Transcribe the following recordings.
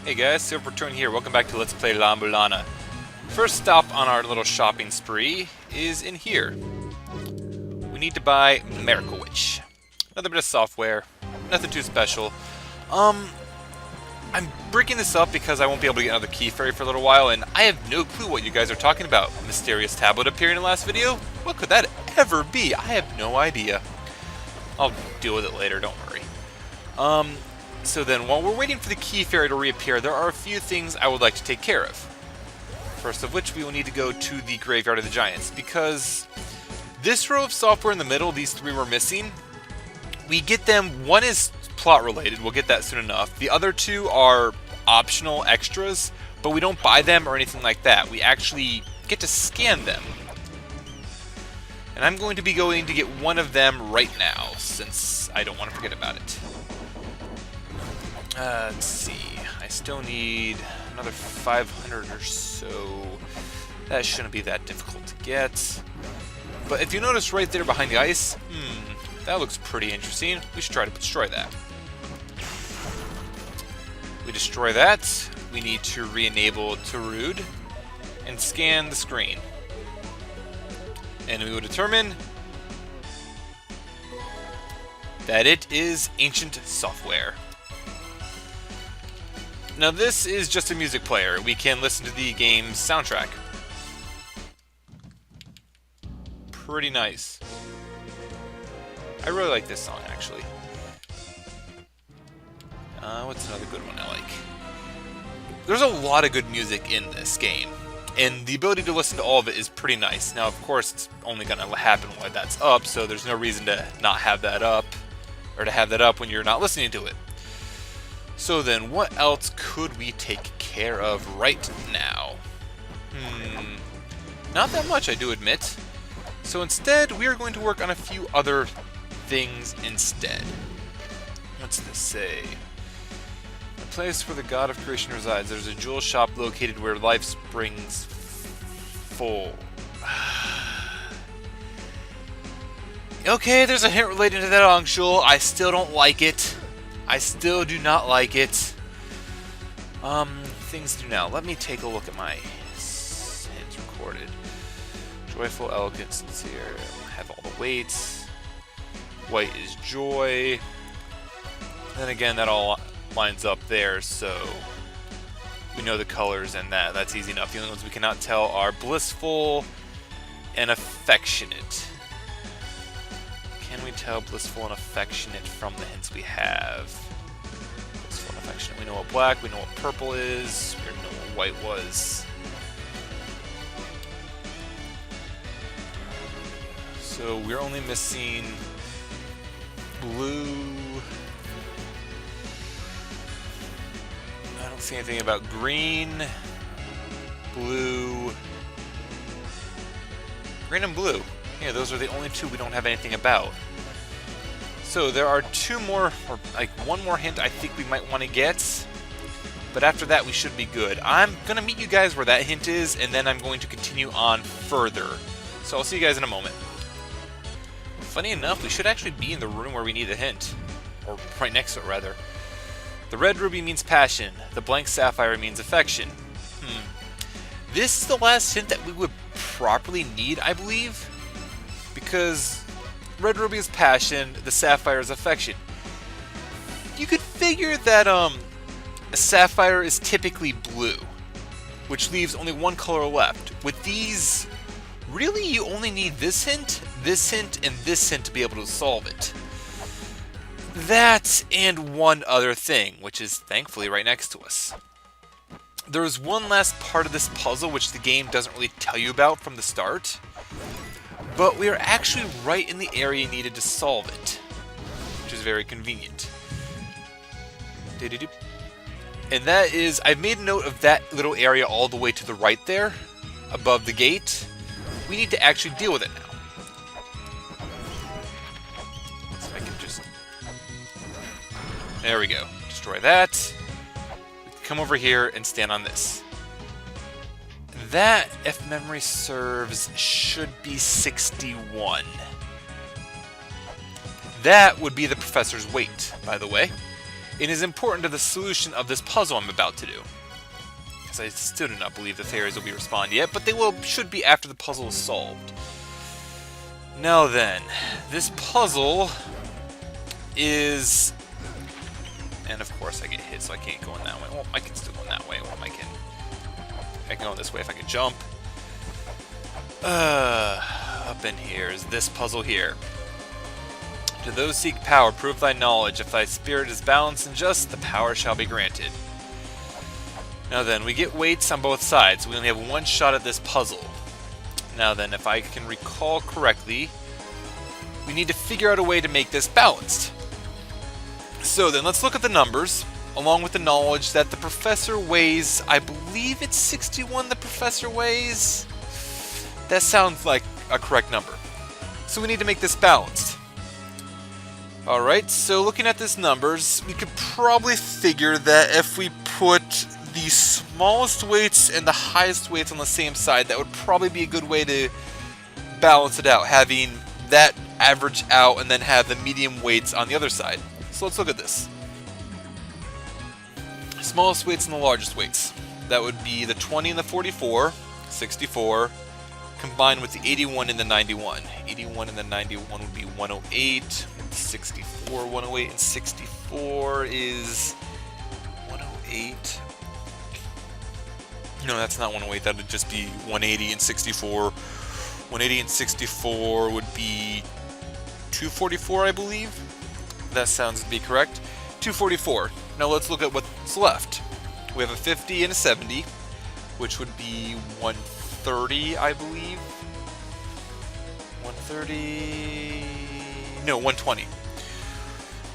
Hey guys, Silver Return here. Welcome back to Let's Play La-Mulana. First stop on our little shopping spree is in here. We need to buy Miracle Witch. Another bit of software. Nothing too special. I'm breaking this up because I won't be able to get another key fairy for a little while, and I have no clue what you guys are talking about. Mysterious tablet appearing in the last video? What could that ever be? I have no idea. I'll deal with it later, don't worry. So then, while we're waiting for the key fairy to reappear, there are a few things I would like to take care of. First of which, we will need to go to the Graveyard of the Giants, because this row of software in the middle, these three we're missing, we get them, one is plot related, we'll get that soon enough. The other two are optional extras, but we don't buy them or anything like that. We actually get to scan them. And I'm going to be going to get one of them right now, since I don't want to forget about it. Let's see, I still need another 500 or so. That shouldn't be that difficult to get. But if you notice right there behind the ice, that looks pretty interesting. We should try to destroy that. We destroy that, we need to re-enable Tarud and scan the screen. And we will determine that it is ancient software. Now this is just a music player. We can listen to the game's soundtrack. Pretty nice. I really like this song, actually. What's another good one I like? There's a lot of good music in this game, and the ability to listen to all of it is pretty nice. Now, of course, it's only going to happen when that's up, so there's no reason to not have that up, or to have that up when you're not listening to it. So then, what else could we take care of right now? Not that much, I do admit. So instead, we are going to work on a few other things instead. What's this say? A place where the god of creation resides. There's a jewel shop located where life springs full. Okay, there's a hint related to that Angshul. I still don't like it. I still do not like it. Things to do now. Let me take a look at my hints recorded. Joyful, elegant, sincere. Have all the weights. White is joy. Then again, that all lines up there, so we know the colors, and that's easy enough. The only ones we cannot tell are blissful and affectionate. Can we tell blissful and affectionate from the hints we have? Blissful and affectionate. We know what black, we know what purple is, we know what white was. So we're only missing blue. I don't see anything about green, blue, green and blue. Yeah, those are the only two we don't have anything about. So there are two more, or like one more hint I think we might want to get. But after that, we should be good. I'm going to meet you guys where that hint is, and then I'm going to continue on further. So I'll see you guys in a moment. Funny enough, we should actually be in the room where we need the hint. Or right next to it, rather. The red ruby means passion. The blank sapphire means affection. This is the last hint that we would properly need, I believe. Because red ruby is passion, the sapphire is affection. You could figure that a sapphire is typically blue, which leaves only one color left. With these, really you only need this hint, and this hint to be able to solve it. That and one other thing, which is thankfully right next to us. There's one last part of this puzzle which the game doesn't really tell you about from the start. But we are actually right in the area needed to solve it, which is very convenient. And that is, I've made a note of that little area all the way to the right there, above the gate. We need to actually deal with it now. So I can just... There we go. Destroy that. We can come over here and stand on this. That, if memory serves, should be 61. That would be the professor's weight, by the way. It is important to the solution of this puzzle I'm about to do. Because I still do not believe the fairies will be respond yet, but they should be after the puzzle is solved. Now then, this puzzle is... And of course I get hit, so I can't go in that way. Well, I can still go in that way. Well, I can go this way if I can jump. Up in here is this puzzle here. To those seek power, prove thy knowledge. If thy spirit is balanced and just, the power shall be granted. Now then, we get weights on both sides. We only have one shot at this puzzle. Now then, if I can recall correctly, we need to figure out a way to make this balanced. So then, let's look at the numbers, along with the knowledge that the professor weighs, I believe it's 61 the professor weighs? That sounds like a correct number. So we need to make this balanced. Alright, so looking at these numbers, we could probably figure that if we put the smallest weights and the highest weights on the same side, that would probably be a good way to balance it out, having that average out and then have the medium weights on the other side. So let's look at this. Smallest weights and the largest weights. That would be the 20 and the 44, 64, combined with the 81 and the 91. 81 and the 91 would be 108. 64, 108 and 64 is 108. No, that's not 108. That would just be 180 and 64. 180 and 64 would be 244, I believe. That sounds to be correct. 244. Now let's look at what's left. We have a 50 and a 70, which would be 130, I believe. 130... No, 120.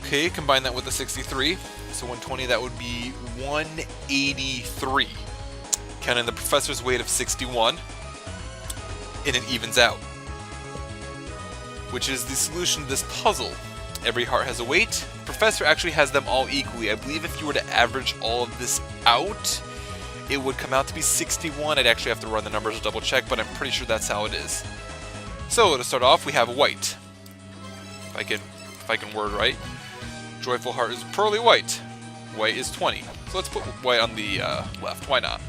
Okay, combine that with the 63. So 120, that would be 183. Counting the professor's weight of 61. And it evens out. Which is the solution to this puzzle. Every heart has a weight. The professor actually has them all equally. I believe if you were to average all of this out, it would come out to be 61. I'd actually have to run the numbers to double check, but I'm pretty sure that's how it is. So to start off, we have white. If I can word right. Joyful heart is pearly white. White is 20. So let's put white on the left. Why not?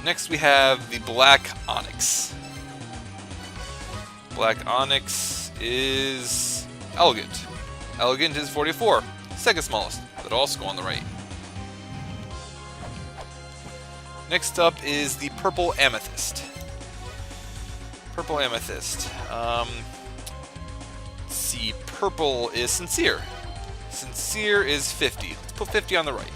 Next we have the black onyx. Black onyx is elegant. Elegant is 44. Second smallest. That'll also go on the right. Next up is the purple amethyst. Purple amethyst. Let's see. Purple is sincere. Sincere is 50. Let's put 50 on the right.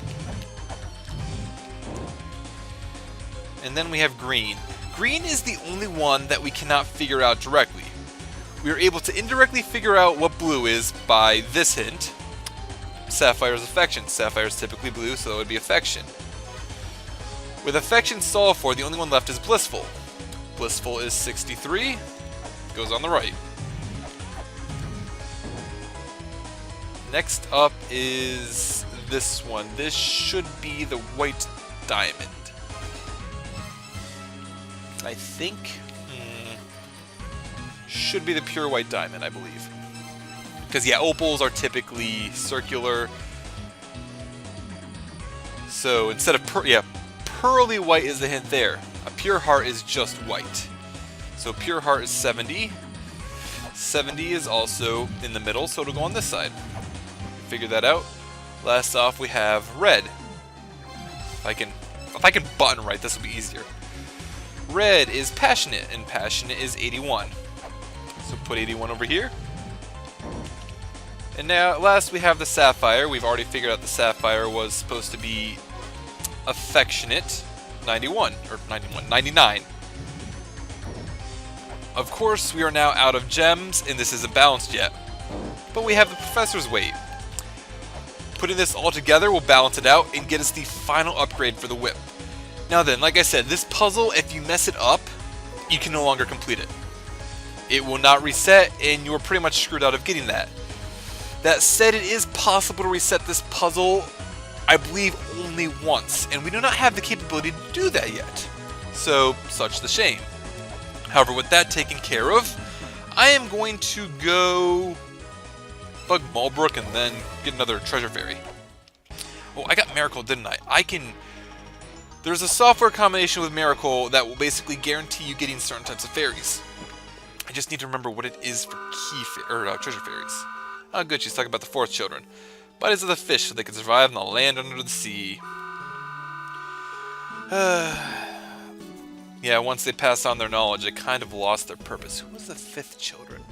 And then we have green. Green is the only one that we cannot figure out directly. We are able to indirectly figure out what blue is by this hint. Sapphire's affection. Sapphire is typically blue, so it would be affection. With affection solved for, the only one left is blissful. Blissful is 63. Goes on the right. Next up is this one. This should be the white diamond. I think. Should be the pure white diamond, I believe. Because, yeah, opals are typically circular. So instead of pearly white is the hint there. A pure heart is just white. So pure heart is 70. 70 is also in the middle, so it'll go on this side. Figure that out. Last off, we have red. If I can button right, this will be easier. Red is passionate, and passionate is 81. So put 81 over here. And now, last we have the sapphire. We've already figured out the sapphire was supposed to be affectionate. 99. Of course, we are now out of gems, and this isn't balanced yet. But we have the professor's weight. Putting this all together will balance it out and get us the final upgrade for the whip. Now then, like I said, this puzzle, if you mess it up, you can no longer complete it. It will not reset, and you're pretty much screwed out of getting that. That said, it is possible to reset this puzzle, I believe, only once, and we do not have the capability to do that yet. So, such the shame. However, with that taken care of, I am going to go bug Mulbrook and then get another treasure fairy. Oh, I got Miracle, didn't I? There's a software combination with Miracle that will basically guarantee you getting certain types of fairies. I just need to remember what it is for treasure fairies. Oh, good, she's talking about the fourth children. Bodies of the fish so they can survive on the land under the sea. Yeah, once they pass on their knowledge, they kind of lost their purpose. Who was the fifth children?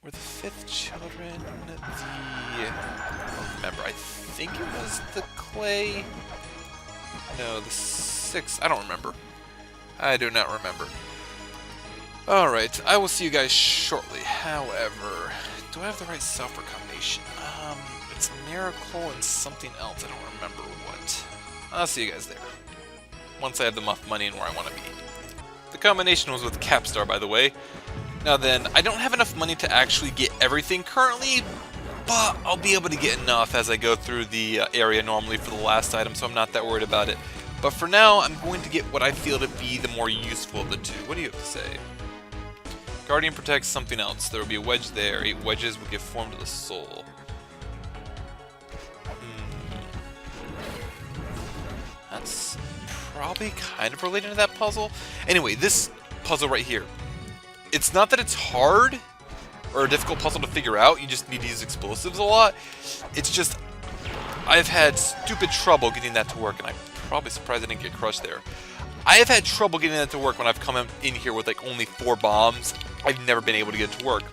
Were the fifth children I don't remember. I think it was the clay. No, the sixth. I don't remember. I do not remember. Alright, I will see you guys shortly. However, do I have the right software combination? It's Miracle and something else. I don't remember what. I'll see you guys there. Once I have enough money and where I want to be. The combination was with Capstar, by the way. Now then, I don't have enough money to actually get everything currently, but I'll be able to get enough as I go through the area normally for the last item, so I'm not that worried about it. But for now, I'm going to get what I feel to be the more useful of the two. What do you have to say? Guardian protects something else. There will be a wedge there. 8 wedges will give form to the soul. That's probably kind of related to that puzzle. Anyway, this puzzle right here. It's not that it's hard or a difficult puzzle to figure out. You just need to use explosives a lot. It's just I've had stupid trouble getting that to work, and I'm probably surprised I didn't get crushed there. I have had trouble getting that to work when I've come in here with like only 4 bombs. I've never been able to get it to work.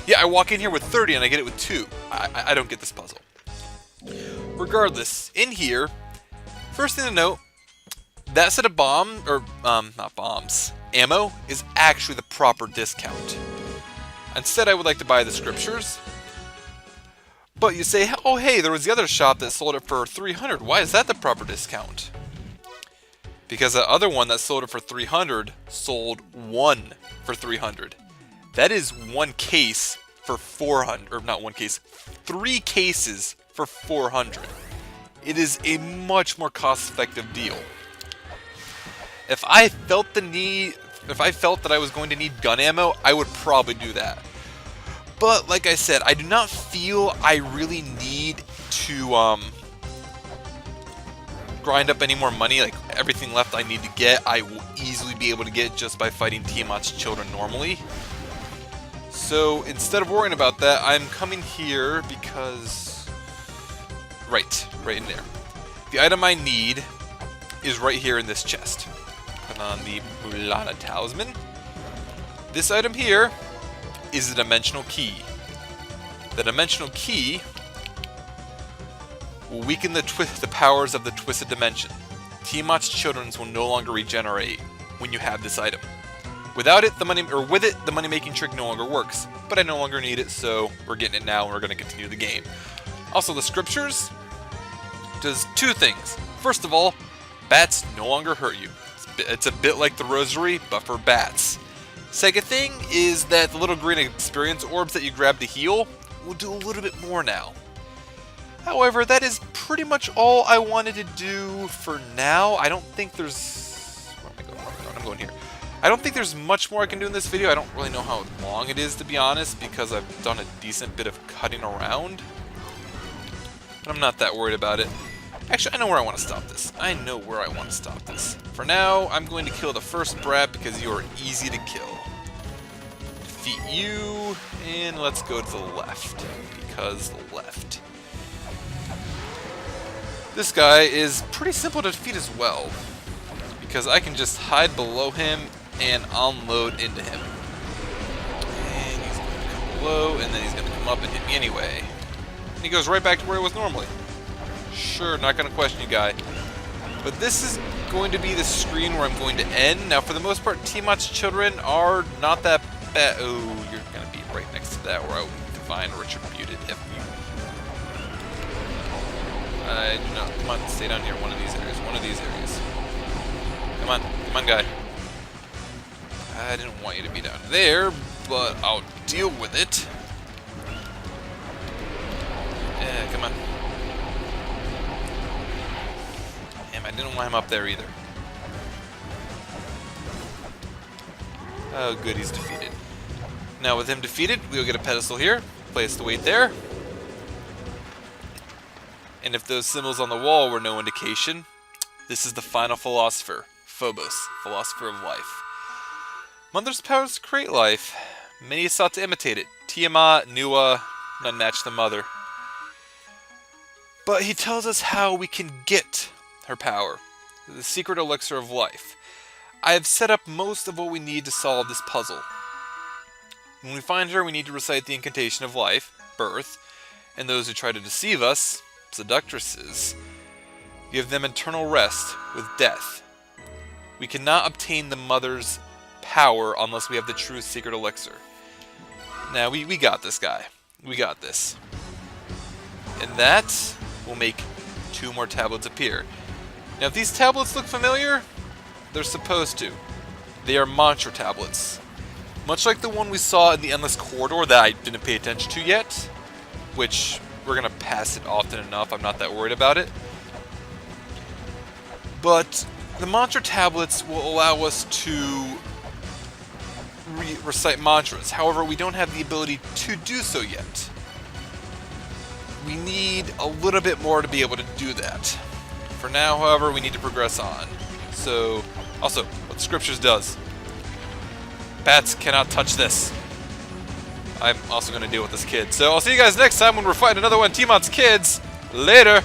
Yeah, I walk in here with 30 and I get it with 2. I don't get this puzzle. Regardless, in here, first thing to note, that set of not bombs, ammo is actually the proper discount. Instead, I would like to buy the scriptures. But you say, oh hey, there was the other shop that sold it for 300. Why is that the proper discount? Because the other one that sold it for 300 sold 1 for 300. That is 1 case for 400, or not 1 case, 3 cases for 400. It is a much more cost-effective deal. If I felt that I was going to need gun ammo, I would probably do that. But like I said, I do not feel I really need to grind up any more money. Like everything left I need to get, I will easily be able to get just by fighting Tiamat's children normally. So instead of worrying about that, I'm coming here because right in there. The item I need is right here in this chest. Put on the La-Mulana talisman. This item here is a dimensional key. The dimensional key will weaken the powers of the twisted dimension. Tiamat's children will no longer regenerate when you have this item. Without it, with it, the money-making trick no longer works. But I no longer need it, so we're getting it now, and we're going to continue the game. Also, the scriptures does 2 things. First of all, bats no longer hurt you. It's a bit like the rosary, but for bats. Second thing is that the little green experience orbs that you grab to heal will do a little bit more now. However, that is pretty much all I wanted to do for now. I don't think there's... Where am I going? I'm going here. I don't think there's much more I can do in this video. I don't really know how long it is, to be honest, because I've done a decent bit of cutting around. But I'm not that worried about it. Actually, I know where I want to stop this. I know where I want to stop this. For now, I'm going to kill the first brat because you are easy to kill. Defeat you, and let's go to the left, because the left. This guy is pretty simple to defeat as well, because I can just hide below him and unload into him. And he's going to come below, and then he's going to come up and hit me anyway. And he goes right back to where he was normally. Sure, not going to question you, guy. But this is going to be the screen where I'm going to end. Now, for the most part, Tiamat's children are not that bad. Oh, you're going to be right next to that, where I will divine retributed if you... I do not. Come on, stay down here. One of these areas. One of these areas. Come on, guy. I didn't want you to be down there, but I'll deal with it. Yeah, come on. Damn, I didn't want him up there either. Oh, good, he's defeated. Now, with him defeated, we'll get a pedestal here. Place to wait there. And if those symbols on the wall were no indication, this is the final philosopher, Phobos, philosopher of life. Mother's powers create life. Many sought to imitate it. Tiamat, Nua, none match the mother. But he tells us how we can get her power, the secret elixir of life. I have set up most of what we need to solve this puzzle. When we find her, we need to recite the incantation of life, birth, and those who try to deceive us, seductresses, give them eternal rest with death. We cannot obtain the mother's power unless we have the true secret elixir. Now, we got this, guy. We got this. And that will make 2 more tablets appear. Now, if these tablets look familiar, they're supposed to. They are mantra tablets. Much like the one we saw in the Endless Corridor that I didn't pay attention to yet, which we're going to pass it often enough, I'm not that worried about it. But the mantra tablets will allow us to recite mantras. However, we don't have the ability to do so yet. We need a little bit more to be able to do that. For now, however, we need to progress on. So, also, what the scriptures does. Bats cannot touch this. I'm also going to deal with this kid. So I'll see you guys next time when we're fighting another one of Tiamat's kids. Later!